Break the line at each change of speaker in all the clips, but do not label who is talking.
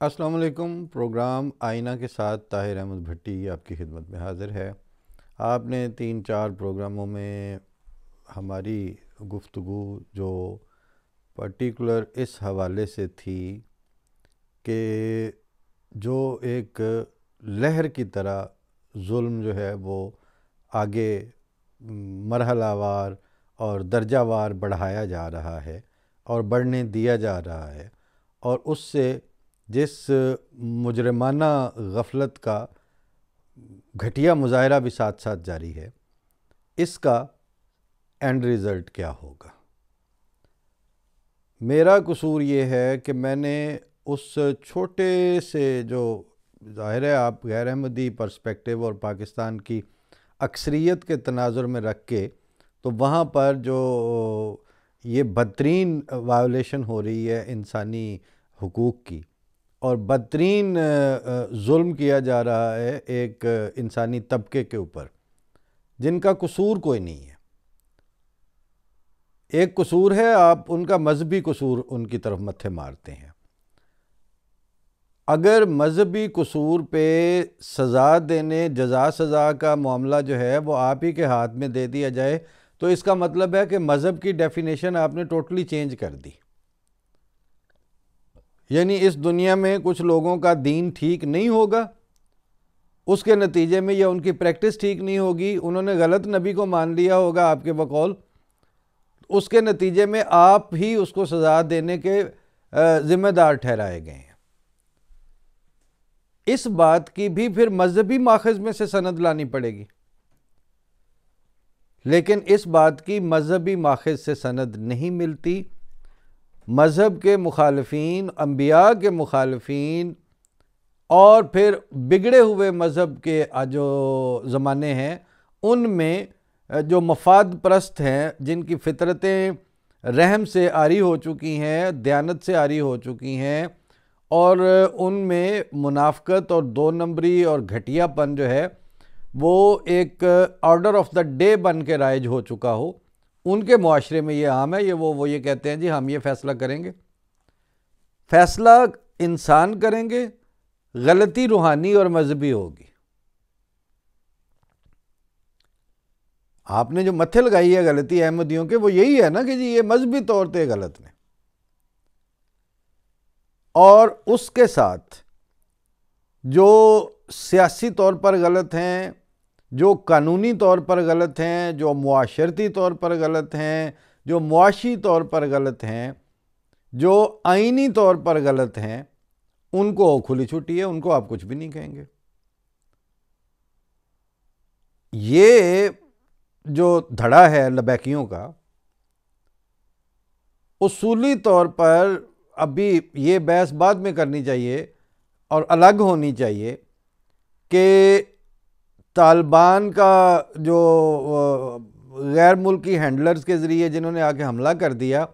अस्सलाम वालेकुम। प्रोग्राम आईना के साथ ताहिर अहमद भट्टी आपकी खिदमत में हाज़िर है। आपने 3-4 प्रोग्रामों में हमारी गुफ्तगू जो पर्टिकुलर इस हवाले से थी कि जो एक लहर की तरह जुल्म जो है वो आगे मरहलावार और दर्जावार बढ़ाया जा रहा है और बढ़ने दिया जा रहा है, और उससे जिस मुजरमाना गफलत का घटिया मुजाहरा भी साथ साथ जारी है, इसका एंड रिज़ल्ट क्या होगा। मेरा कसूर ये है कि मैंने उस छोटे से जो ज़ाहिर है आप गैर अहमदी पर्सपेक्टिव और पाकिस्तान की अक्सरियत के तनाजुर में रख के, तो वहाँ पर जो ये बदतरीन वायोलेशन हो रही है इंसानी हुकूक की और बदतरीन जुल्म किया जा रहा है एक इंसानी तबके के ऊपर जिनका कसूर कोई नहीं है। एक कसूर है आप उनका मजहबी कसूर उनकी तरफ मत्थे मारते हैं। अगर मजहबी कसूर पे सज़ा देने जज़ा सज़ा का मामला जो है वो आप ही के हाथ में दे दिया जाए, तो इसका मतलब है कि मज़हब की डेफिनेशन आपने टोटली चेंज कर दी। यानी इस दुनिया में कुछ लोगों का दीन ठीक नहीं होगा, उसके नतीजे में या उनकी प्रैक्टिस ठीक नहीं होगी, उन्होंने गलत नबी को मान लिया होगा आपके बकौल, उसके नतीजे में आप ही उसको सज़ा देने के ज़िम्मेदार ठहराए गए हैं। इस बात की भी फिर मजहबी माखज़ में से सनद लानी पड़ेगी, लेकिन इस बात की मजहबी माखज़ से सनद नहीं मिलती। मज़हब के मुखालफीन, अंबिया के मुखालफीन और फिर बिगड़े हुए मज़हब के जो ज़माने हैं उनमें जो मफाद परस्त हैं, जिनकी फ़ितरतें रहम से आरी हो चुकी हैं, दयानत से आरी हो चुकी हैं, और उनमें मुनाफ़कत और दो नंबरी और घटियापन जो है वो एक ऑर्डर ऑफ द डे बन के राइज हो चुका हो, उनके मुआशरे में ये आम है। ये वो ये कहते हैं जी हम ये फ़ैसला करेंगे। फ़ैसला इंसान करेंगे, गलती रूहानी और मजहबी होगी। आपने जो मत्थे लगाई है गलती अहमदियों के, वो यही है ना कि जी ये मजहबी तौर पे गलत ने, और उसके साथ जो सियासी तौर पर गलत हैं, जो कानूनी तौर पर गलत हैं, जो मुआशरती तौर पर गलत हैं, जो मुआशी तौर पर गलत हैं, जो आइनी तौर पर गलत हैं, उनको खुली छुट्टी है, उनको आप कुछ भी नहीं कहेंगे। ये जो धड़ा है लबैकियों का, उसूली तौर पर अभी ये बहस बाद में करनी चाहिए और अलग होनी चाहिए कि तालिबान का जो गैर मुल्की हैंडलर्स के ज़रिए जिन्होंने आके हमला कर दिया,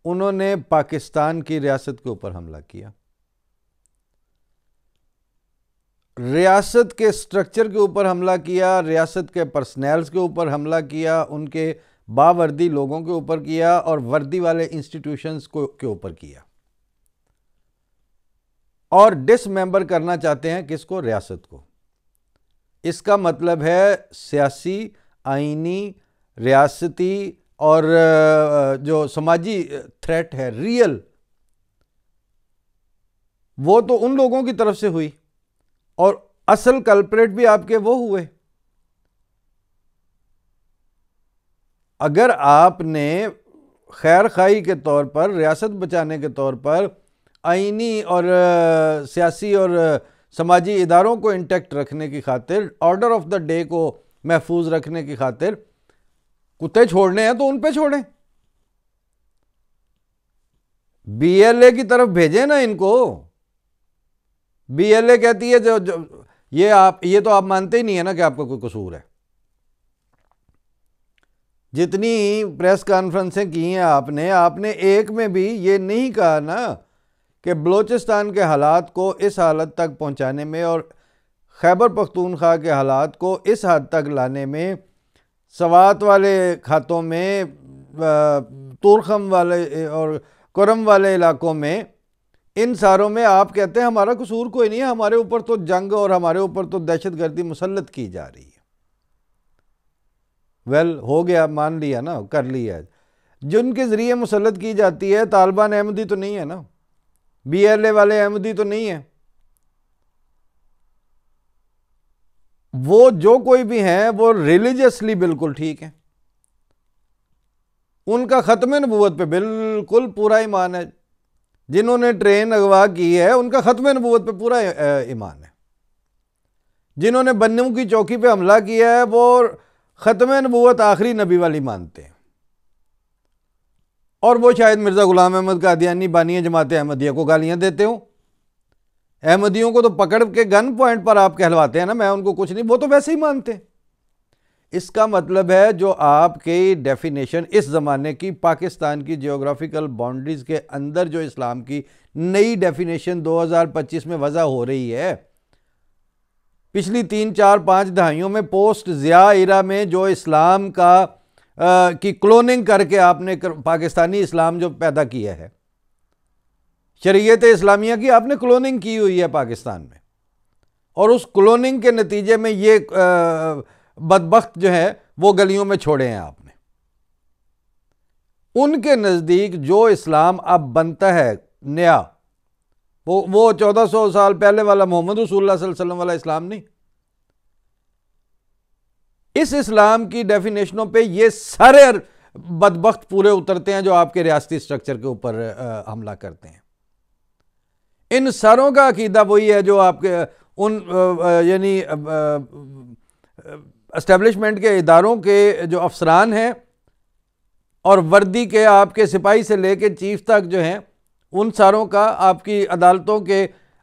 उन्होंने पाकिस्तान की रियासत के ऊपर हमला किया, रियासत के स्ट्रक्चर के ऊपर हमला किया, रियासत के पर्सनल्स के ऊपर हमला किया, उनके बावर्दी लोगों के ऊपर किया और वर्दी वाले इंस्टीट्यूशंस के ऊपर किया, और डिसमेंबर करना चाहते हैं किसको? रियासत को। इसका मतलब है सियासी, आइनी, रियासती और जो समाजी थ्रेट है रियल, वो तो उन लोगों की तरफ से हुई, और असल कल्प्रेट भी आपके वो हुए। अगर आपने खैर खाई के तौर पर, रियासत बचाने के तौर पर, आइनी और सियासी और समाजी इदारों को इंटैक्ट रखने की खातिर, ऑर्डर ऑफ द डे को महफूज रखने की खातिर कुत्ते छोड़ने हैं तो उन पे छोड़ें, बीएलए की तरफ भेजें ना इनको। बीएलए कहती है जो ये तो आप मानते ही नहीं है ना कि आपका कोई कसूर है। जितनी प्रेस कॉन्फ्रेंसें की हैं आपने एक में भी ये नहीं कहा ना कि बलूचिस्तान के हालात को इस हालत तक पहुंचाने में और खैबर पख्तूनख्वा के हालात को इस हद तक लाने में, सवात वाले खातों में, तुरखम वाले और कुरम वाले इलाकों में इन सारों में आप कहते हैं हमारा कसूर कोई नहीं है, हमारे ऊपर तो जंग और हमारे ऊपर तो दहशतगर्दी मुसल्लत की जा रही है। वेल हो गया, मान लिया ना, कर लिया। जिनके ज़रिए मुसल्लत की जाती है, तालिबान अहमदी तो नहीं है ना, BLA वाले अहमदी तो नहीं है। वो जो कोई भी हैं वो रिलीजियसली बिल्कुल ठीक है, उनका ख़त्म नबूवत पे बिल्कुल पूरा ईमान है। जिन्होंने ट्रेन अगवा की है उनका ख़त्म नबूवत पे पूरा ईमान है। जिन्होंने बन्नू की चौकी पे हमला किया है वो ख़त्म नबूवत आखिरी नबी वाली मानते हैं, और वो शायद मिर्ज़ा ग़ुलाम अहमद कादियानी बानी जमात अहमदिया को गालियाँ देते हो। अहमदियों को तो पकड़ के गन पॉइंट पर आप कहलवाते हैं ना, मैं उनको कुछ नहीं, वो तो वैसे ही मानते हैं। इसका मतलब है जो आपकी डेफिनेशन इस ज़माने की पाकिस्तान की जियोग्राफिकल बाउंड्रीज़ के अंदर जो इस्लाम की नई डेफिनेशन 2025 में वज़ा हो रही है, पिछली 3, 4, 5 दहाइयों में पोस्ट ज़िया इरा में जो इस्लाम की क्लोनिंग करके आपने पाकिस्तानी इस्लाम जो पैदा किया है, शरीयत इस्लामिया की आपने क्लोनिंग की हुई है पाकिस्तान में, और उस क्लोनिंग के नतीजे में ये बदबख्त जो है वो गलियों में छोड़े हैं आपने। उनके नज़दीक जो इस्लाम अब बनता है नया, वो 1400 साल पहले वाला मोहम्मद रसूलुल्लाह सल्लल्लाहु अलैहि वसल्लम वाला इस्लाम नहीं। इस इस्लाम की डेफिनेशनों पे ये सारे बदबख्त पूरे उतरते हैं जो आपके रियासती स्ट्रक्चर के ऊपर हमला करते हैं। इन सारों का अकीदा वही है जो आपके उन यानी एस्टेब्लिशमेंट के इदारों के जो अफसरान हैं और वर्दी के आपके सिपाही से लेके चीफ तक जो हैं, उन सारों का आपकी अदालतों के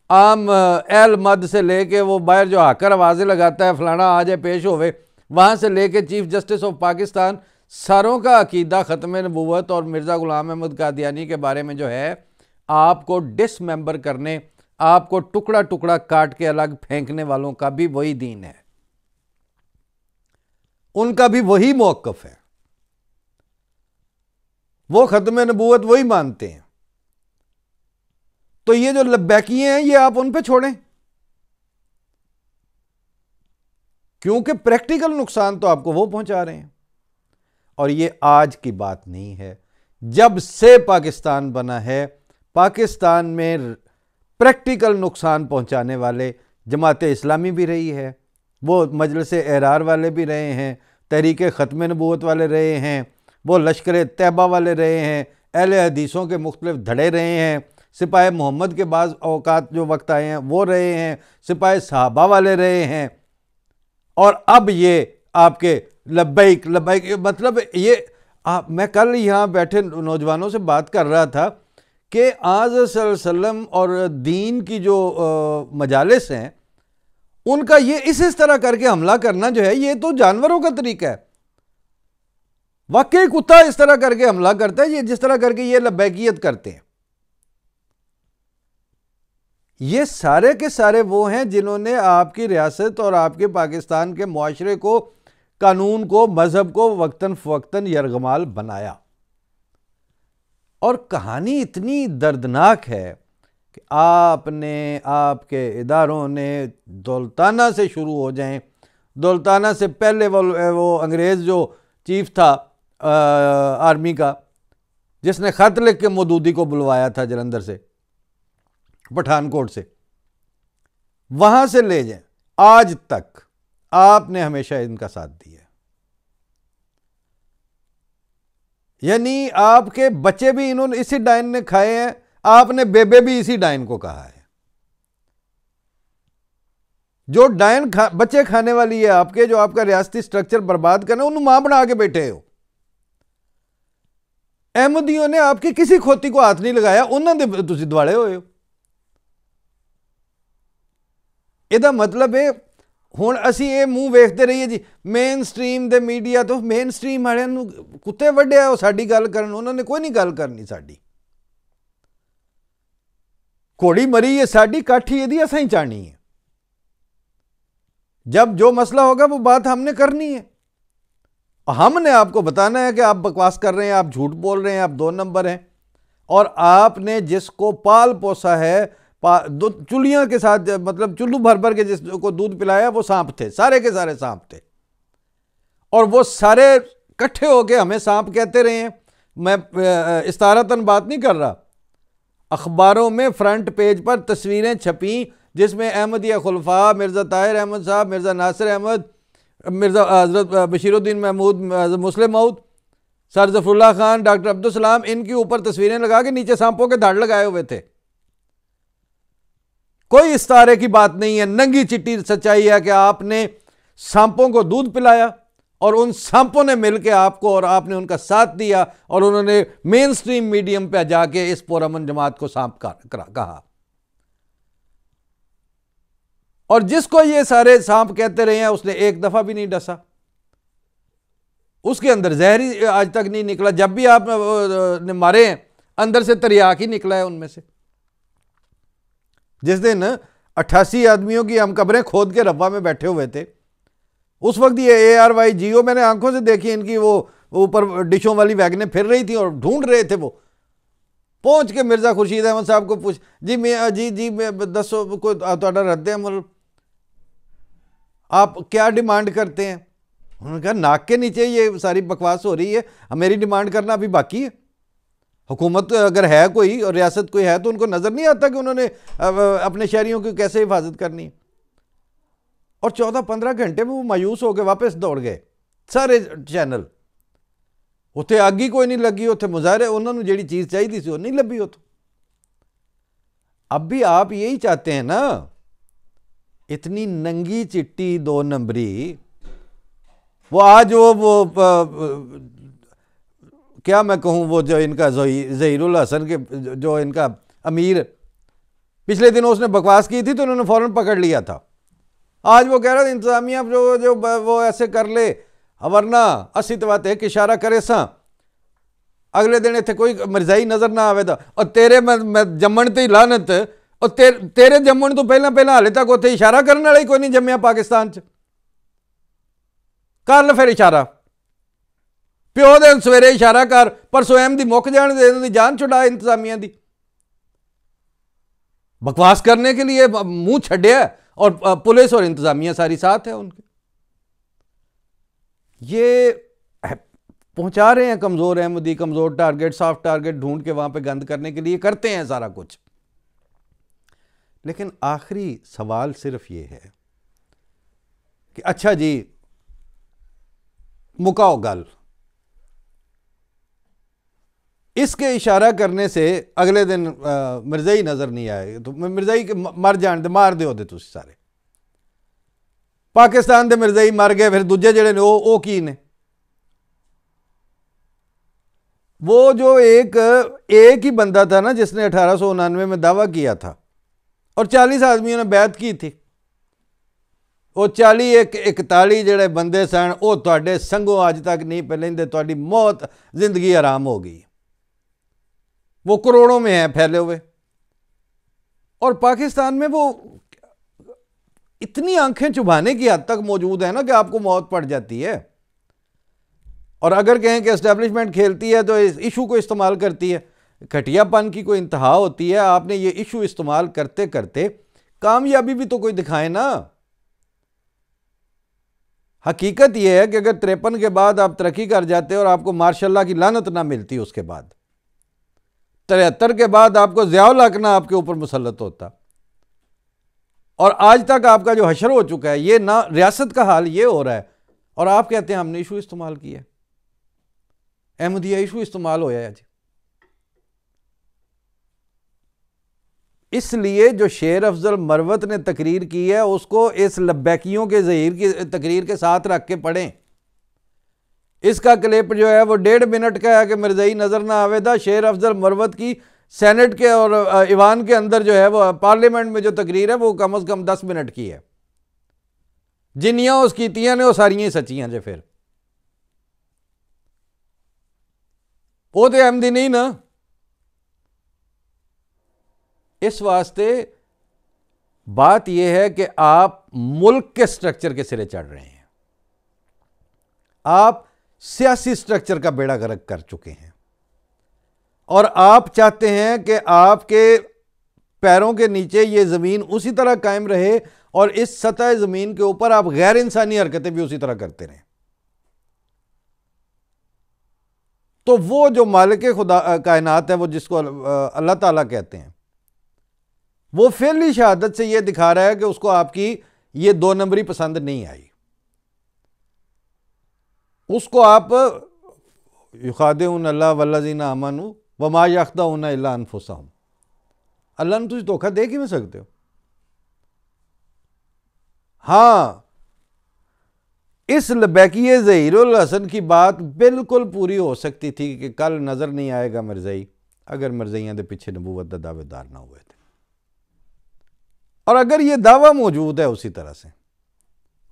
आम एल मद से लेके वो बाहर जो आकर आवाज़ें लगाता है फलाना आ जाए पेश होवे, वहाँ से लेके चीफ जस्टिस ऑफ पाकिस्तान, सारों का अकीदा ख़त्म नबूवत और मिर्ज़ा ग़ुलाम अहमद कादियानी के बारे में जो है आपको डिसमेंबर करने, आपको टुकड़ा टुकड़ा काट के अलग फेंकने वालों का भी वही दीन है, उनका भी वही मौक़िफ़ है। वो ख़त्म नबूवत वही मानते हैं। तो ये जो लब्बैकिये हैं ये आप उन पे छोड़ें, क्योंकि प्रैक्टिकल नुकसान तो आपको वो पहुंचा रहे हैं। और ये आज की बात नहीं है, जब से पाकिस्तान बना है पाकिस्तान में प्रैक्टिकल नुकसान पहुंचाने वाले जमात इस्लामी भी रही है, वो मजलिस एहरार वाले भी रहे हैं, तहरीक ख़त्म नबूवत वाले रहे हैं, वो लश्कर तैयबा वाले रहे हैं, अहले हदीसों के मुख्तलिफ धड़े रहे हैं, सिपाही मोहम्मद के बाज़ औकात जो वक्त आए हैं वो रहे हैं, सिपाही सहाबा वाले रहे हैं, और अब ये आपके लब्बैक लब्बैक मतलब ये मैं कल यहाँ बैठे नौजवानों से बात कर रहा था कि आज सल्लम और दीन की जो मजालिस हैं उनका ये इस तरह करके हमला करना जो है ये तो जानवरों का तरीका है। वाकई कुत्ता इस तरह करके हमला करता है, ये जिस तरह करके ये लब्बैकियत करते हैं। ये सारे के सारे वो हैं जिन्होंने आपकी रियासत और आपके पाकिस्तान के मुआशरे को, कानून को, मजहब को वक्तन फवक्तन यरगमाल बनाया। और कहानी इतनी दर्दनाक है कि आपने, आपके इदारों ने दौलताना से शुरू हो जाएं, दौलताना से पहले वो अंग्रेज़ जो चीफ था आर्मी का, जिसने ख़त लिख के मौदूदी को बुलवाया था जलंधर से, पठानकोट से, वहां से ले जाएं आज तक आपने हमेशा इनका साथ दिया। यानी आपके बच्चे भी इन्होंने इसी डायन ने खाए हैं, आपने बेबे भी इसी डायन को कहा है। जो डायन बच्चे खाने वाली है आपके, जो आपका रियासती स्ट्रक्चर बर्बाद करना, उन्होंने मां बना के बैठे हो। अहमदियों ने आपकी किसी खोती को हाथ नहीं लगाया, उन्होंने तुसी दवाड़े होए हो। ਇਹਦਾ मतलब है ਹੁਣ ਅਸੀਂ ਇਹ ਮੂੰਹ ਵੇਖਦੇ ਰਹੀਏ ਜੀ ਮੇਨ ਸਟ੍ਰੀਮ ਦੇ ਮੀਡੀਆ ਤੋਂ, ਮੇਨ ਸਟ੍ਰੀਮ ਵਾਲਿਆਂ ਨੂੰ ਕੁੱਤੇ ਵੱਢਿਆ ਉਹ ਸਾਡੀ ਗੱਲ ਕਰਨ, ਉਹਨਾਂ ਨੇ ਕੋਈ ਨਹੀਂ ਗੱਲ ਕਰਨੀ ਸਾਡੀ। ਘੋੜੀ मरी है साड़ी, काठी यदि ऐसा ही चाहनी है। जब जो मसला होगा वो बात हमने करनी है, हमने आपको बताना है कि आप बकवास कर रहे हैं, आप झूठ बोल रहे हैं, आप 2 नंबर हैं, और आपने जिसको पाल पोसा है, चुलियों के साथ, मतलब चुल्लू भर भर के जिसको दूध पिलाया, वो सांप थे, सारे के सारे सांप थे। और वो सारे इकट्ठे होके हमें सांप कहते रहे हैं। मैं इस्तारतन बात नहीं कर रहा, अखबारों में फ्रंट पेज पर तस्वीरें छपी जिसमें अहमदिया खुलफा, मिर्ज़ा ताहिर अहमद साहब, मिर्ज़ा नासिर अहमद, मिर्ज़ा हज़रत बशीरुद्दीन महमूद मुस्लिम मऊद, सर ज़फ़रुल्लाह खान, डॉक्टर अब्दुल सलाम, इनके ऊपर तस्वीरें लगा के नीचे सांपों के धड़ लगाए हुए थे। कोई इस्तारे की बात नहीं है, नंगी चिट्टी सच्चाई है कि आपने सांपों को दूध पिलाया और उन सांपों ने मिलकर आपको, और आपने उनका साथ दिया, और उन्होंने मेन स्ट्रीम मीडियम पे जाके इस पुरअमन जमात को सांप कहा। और जिसको ये सारे सांप कहते रहे हैं उसने एक दफा भी नहीं डसा, उसके अंदर जहर ही आज तक नहीं निकला। जब भी आप ने मारे हैं अंदर से तरियाक ही निकला है उनमें से। जिस दिन 88 आदमियों की हम कब्रें खोद के रब्बा में बैठे हुए थे, उस वक्त ये ARY GO मैंने आंखों से देखी, इनकी वो ऊपर डिशों वाली वैगनें फिर रही थी और ढूंढ रहे थे। वो पहुंच के मिर्ज़ा खुर्शीद अहमद साहब को पूछ, जी मैं जी मैं दसो को तुहाडा रद्द अमल, आप क्या डिमांड करते हैं? उन्होंने कहा नाक के नीचे ये सारी बकवास हो रही है, मेरी डिमांड करना अभी बाकी है। हुकूमत अगर है कोई और रियासत कोई है तो उनको नज़र नहीं आता कि उन्होंने अपने शहरियों की कैसे हिफाजत करनी है। और 14-15 घंटे में वो मायूस हो गए, वापस दौड़ गए सारे चैनल। उत्थे अग ही कोई नहीं लगी, उत्थे मुजाहरे उन्होंने जी चीज़ चाहिए थी वो नहीं लभी। हो तो अब भी आप यही चाहते हैं ना, इतनी नंगी चिट्टी 2 नंबरी। वो आज वो क्या मैं कहूँ, वो जो इनका ज़हीरुल हसन के जो इनका अमीर, पिछले दिनों उसने बकवास की थी तो उन्होंने फ़ौरन पकड़ लिया था। आज वो कह रहा था इंतज़ामिया जो वो ऐसे कर ले, वरना असी तवाते एक इशारा करे सा, अगले दिन इतने कोई मिर्जाई नज़र ना आवे था। और तेरे मैं जम्मन ते लानत, और तेरे जम्मन तो पहला हाले तक उत्थे इशारा करने वाला ही कोई नहीं जम्मिया पाकिस्तान च। कर ले फिर इशारा, प्यो दे सवेरे इशारा कर, परसों अहम दी मुक जान दे, जान छुड़ा इंतजामिया दी। बकवास करने के लिए मुंह छड्या और पुलिस और इंतजामिया सारी साथ है उनके। ये पहुंचा रहे हैं कमजोर अहमदी, कमजोर टारगेट, सॉफ्ट टारगेट ढूंढ के वहां पे गंद करने के लिए करते हैं सारा कुछ। लेकिन आखिरी सवाल सिर्फ ये है कि अच्छा जी मुकाओ गल, इसके इशारा करने से अगले दिन मिर्ज़ाई नजर नहीं आए तो मिर्ज़ाई के मर जान दे, मार दे तुम सारे। पाकिस्तान के मिर्ज़ाई मर गए, फिर दूजे जड़े ने वो की ने, वो जो एक ही बंदा था ना जिसने 1899 में दावा किया था और 40 आदमियों ने बैत की थी। वो 41 जड़े बंदे सन वो तुहाडे संगों अज तक नहीं पलेंदे, तुहाडी मौत जिंदगी आराम हो गई। वो करोड़ों में हैं फैले हुए, और पाकिस्तान में वो इतनी आंखें चुभाने की हद तक मौजूद है ना कि आपको मौत पड़ जाती है। और अगर कहें कि एस्टेब्लिशमेंट खेलती है तो इस इशू को इस्तेमाल करती है, घटियापन की कोई इंतहा होती है। आपने ये इशू इस्तेमाल करते करते कामयाबी भी तो कोई दिखाए ना। हकीकत यह है कि अगर 53 के बाद आप तरक्की कर जाते और आपको मार्शल्लाह की लानत ना मिलती, उसके बाद 73 के बाद आपको ज़ियाउल हक ना आपके ऊपर मुसल्लत होता, और आज तक आपका जो हशर हो चुका है, ये ना रियासत का हाल ये हो रहा है, और आप कहते हैं हमने इशू इस्तेमाल किया। अहमदिया इशू इस्तेमाल होया है जी। इसलिए जो शेर अफजल मरवत ने तकरीर की है उसको इस लब्बैकियों के ज़हीर की तकरीर के साथ रख के पढ़ें। इसका क्लिप जो है वो 1.5 मिनट का है कि मिर्ज़ाई नज़र ना आवेदा। शेर अफजल मरवत की सेनेट के और ईवान के अंदर जो है वो पार्लियामेंट में जो तकरीर है वो कम से कम 10 मिनट की है। जिन्नियां उस कीतियां ने वो सारियां सच्चियां जे, फिर वो तो अहमदी नहीं ना। इस वास्ते बात यह है कि आप मुल्क के स्ट्रक्चर के सिरे चढ़ रहे हैं, आप सियासी स्ट्रक्चर का बेड़ा गर्क कर चुके हैं, और आप चाहते हैं कि आपके पैरों के नीचे ये ज़मीन उसी तरह कायम रहे और इस सतह ज़मीन के ऊपर आप गैर इंसानी हरकतें भी उसी तरह करते रहें। तो वो जो मालिक खुदा कायनात है, वो जिसको अल्लाह ताला कहते हैं, वो फेली शहादत से ये दिखा रहा है कि उसको आपकी ये 2 नंबरी पसंद नहीं आई। उसको आप युखादिऊन अल्लाह वल्लज़ीना आमनू वमा यख्दऊन इल्ला अनफुसहुम, अल्लाह ने तुझे धोखा दे किवें सकते हो। हाँ, इस लबैकिये ज़हीरुल हसन की बात बिल्कुल पूरी हो सकती थी कि कल नज़र नहीं आएगा मिर्ज़ई अगर मिर्ज़इयां दे पिछे नबूवत दा दावेदार ना हुए थे। और अगर ये दावा मौजूद है उसी तरह से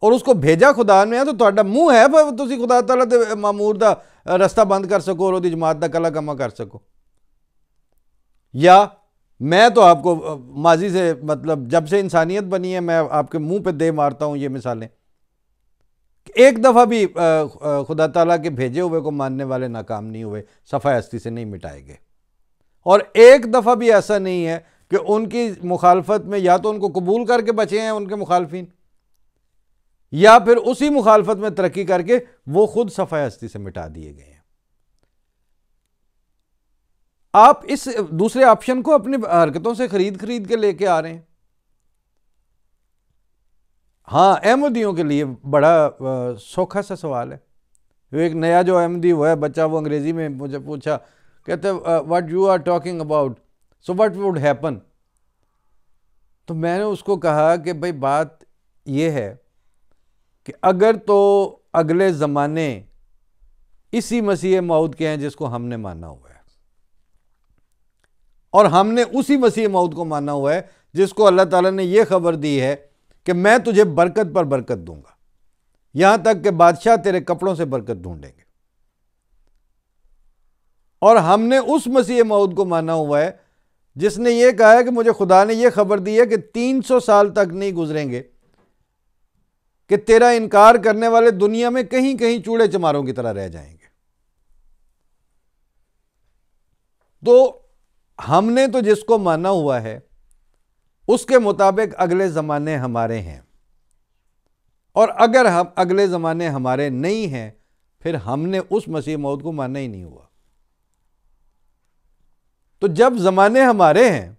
और उसको भेजा खुदा ने, तो तुहाडा मुंह है तुसीं खुदा ताला दे मामूर दा रस्ता बंद कर सको और उहदी जमात दा कला कमा कर सको। या मैं तो आपको माजी से, मतलब जब से इंसानियत बनी है, मैं आपके मुंह पे दे मारता हूं ये मिसालें। एक दफ़ा भी खुदा ताला के भेजे हुए को मानने वाले नाकाम नहीं हुए, सफ़ा हस्ती से नहीं मिटाए गए। और एक दफ़ा भी ऐसा नहीं है कि उनकी मुखालफत में या तो उनको कबूल करके बचे हैं उनके मुखालफिन, या फिर उसी मुखालफत में तरक्की करके वो खुद सफ़ा हस्ती से मिटा दिए गए हैं। आप इस दूसरे ऑप्शन को अपनी हरकतों से खरीद के लेके आ रहे हैं। हाँ, अहमदियों के लिए बड़ा सौखा सा सवाल है। एक नया जो अहमदी हुआ है बच्चा, वो अंग्रेजी में मुझे पूछा, कहते what you are talking about, so what would happen. तो मैंने उसको कहा कि भाई बात यह है कि अगर तो अगले ज़माने इसी मसीह मौद के हैं जिसको हमने माना हुआ है, और हमने उसी मसीह मौद को माना हुआ है जिसको अल्लाह ताला ने यह खबर दी है कि मैं तुझे बरकत पर बरकत दूंगा, यहां तक कि बादशाह तेरे कपड़ों से बरकत ढूंढेंगे। और हमने उस मसीह मौद को माना हुआ है जिसने यह कहा है कि मुझे खुदा ने यह खबर दी है कि 300 साल तक नहीं गुजरेंगे कि तेरा इनकार करने वाले दुनिया में कहीं कहीं चूड़े चमारों की तरह रह जाएंगे। तो हमने तो जिसको माना हुआ है उसके मुताबिक अगले ज़माने हमारे हैं, और अगर हम अगले ज़माने हमारे नहीं हैं फिर हमने उस मसीह मौद को माना ही नहीं हुआ। तो जब ज़माने हमारे हैं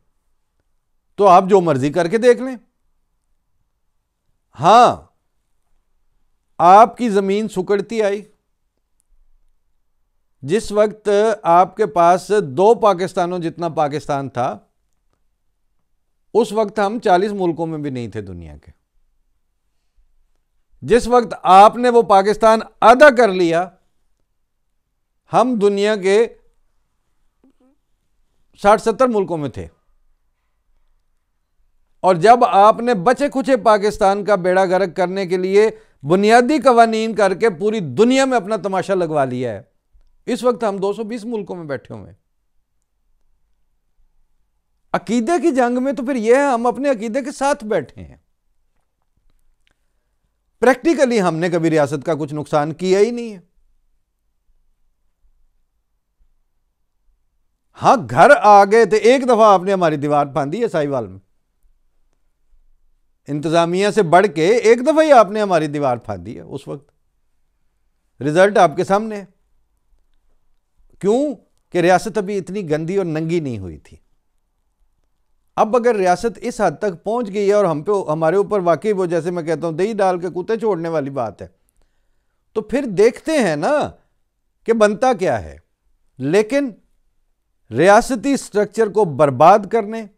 तो आप जो मर्जी करके देख लें। हाँ, आपकी ज़मीन सुकड़ती आई, जिस वक्त आपके पास 2 पाकिस्तानों जितना पाकिस्तान था, उस वक्त हम 40 मुल्कों में भी नहीं थे दुनिया के। जिस वक्त आपने वो पाकिस्तान आधा कर लिया, हम दुनिया के 60-70 मुल्कों में थे। और जब आपने बचे खुचे पाकिस्तान का बेड़ा गर्क करने के लिए बुनियादी कवानीन करके पूरी दुनिया में अपना तमाशा लगवा लिया है, इस वक्त हम 220 मुल्कों में बैठे हुए हैं। अकीदे की जंग में तो फिर यह है हम अपने अकीदे के साथ बैठे हैं। प्रैक्टिकली हमने कभी रियासत का कुछ नुकसान किया ही नहीं है। हां, घर आ गए थे, एक दफा आपने हमारी दीवार फांदी है साहिवाल में, इंतजामिया से बढ़ के एक दफा ही आपने हमारी दीवार फांदी है। उस वक्त रिजल्ट आपके सामने है। क्यों कि रियासत अभी इतनी गंदी और नंगी नहीं हुई थी। अब अगर रियासत इस हद तक पहुंच गई है और हम पे हमारे ऊपर वाकई वो, जैसे मैं कहता हूं, दही डाल के कुत्ते छोड़ने वाली बात है, तो फिर देखते हैं ना कि बनता क्या है। लेकिन रियासती स्ट्रक्चर को बर्बाद करने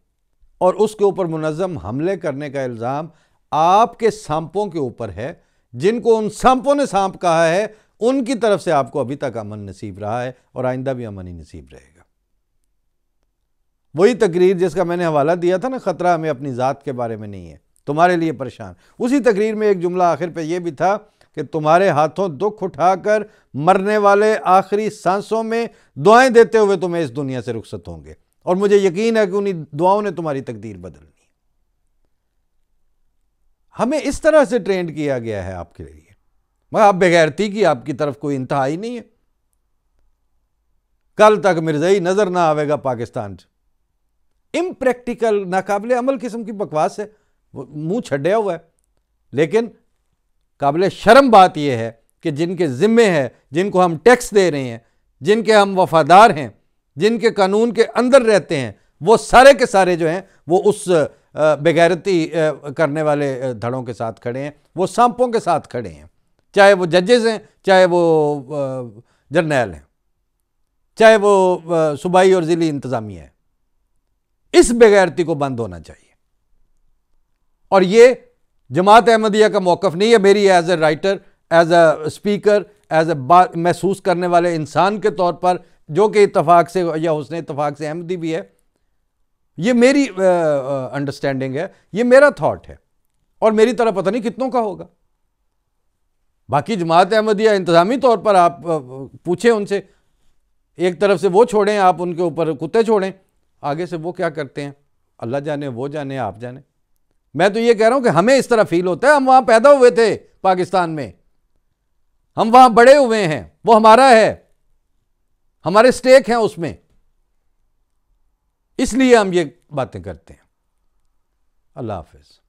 और उसके ऊपर मुनज़्ज़म हमले करने का इल्ज़ाम आपके सांपों के ऊपर है, जिनको उन सांपों ने सांप कहा है, उनकी तरफ से आपको अभी तक अमन नसीब रहा है और आइंदा भी अमन ही नसीब रहेगा। वही तकरीर जिसका मैंने हवाला दिया था ना, खतरा हमें अपनी ज़ात के बारे में नहीं है, तुम्हारे लिए परेशान, उसी तकरीर में एक जुमला आखिर पे यह भी था कि तुम्हारे हाथों दुख उठाकर मरने वाले आखिरी सांसों में दुआएं देते हुए तुम्हें इस दुनिया से रुखसत होंगे, और मुझे यकीन है कि उन्हीं दुआओं ने तुम्हारी तकदीर बदलनी। हमें इस तरह से ट्रेंड किया गया है आपके लिए, मगर आप बेगैरती की आपकी तरफ कोई इंतहा ही नहीं है। कल तक मिर्ज़ाई नज़र ना आवेगा पाकिस्तान च। इम्प्रैक्टिकल, नाकाबिले अमल किस्म की बकवास है, मुंह छड्या हुआ है। लेकिन काबिले शर्म बात यह है कि जिनके ज़िम्मे है, जिनको हम टैक्स दे रहे हैं, जिनके हम वफादार हैं, जिनके कानून के अंदर रहते हैं, वो सारे के सारे जो हैं वो उस बेगैरती करने वाले धड़ों के साथ खड़े हैं, वो सांपों के साथ खड़े हैं। चाहे वो जजेस हैं, चाहे वो जर्नैल हैं, चाहे वो सूबाई और ज़िली इंतज़ामिया है। इस बेगैरती को बंद होना चाहिए। और ये जमात अहमदिया का मौक़िफ़ नहीं है। मेरी as a writer, as a speaker, as a महसूस करने वाले इंसान के तौर पर, जो कि इत्तफाक से या हुस्न इत्तफाक से अहमदी भी है, ये मेरी अंडरस्टैंडिंग है, ये मेरा थॉट है, और मेरी तरह पता नहीं कितनों का होगा। बाकी जमात अहमदिया इंतज़ामी तौर पर आप पूछें उनसे, एक तरफ से वो छोड़ें, आप उनके ऊपर कुत्ते छोड़ें, आगे से वो क्या करते हैं अल्लाह जाने, वो जाने, आप जाने। मैं तो ये कह रहा हूं कि हमें इस तरह फील होता है, हम वहां पैदा हुए थे पाकिस्तान में, हम वहां बड़े हुए हैं, वो हमारा है, हमारे स्टेक हैं उसमें, इसलिए हम ये बातें करते हैं। अल्लाह हाफिज।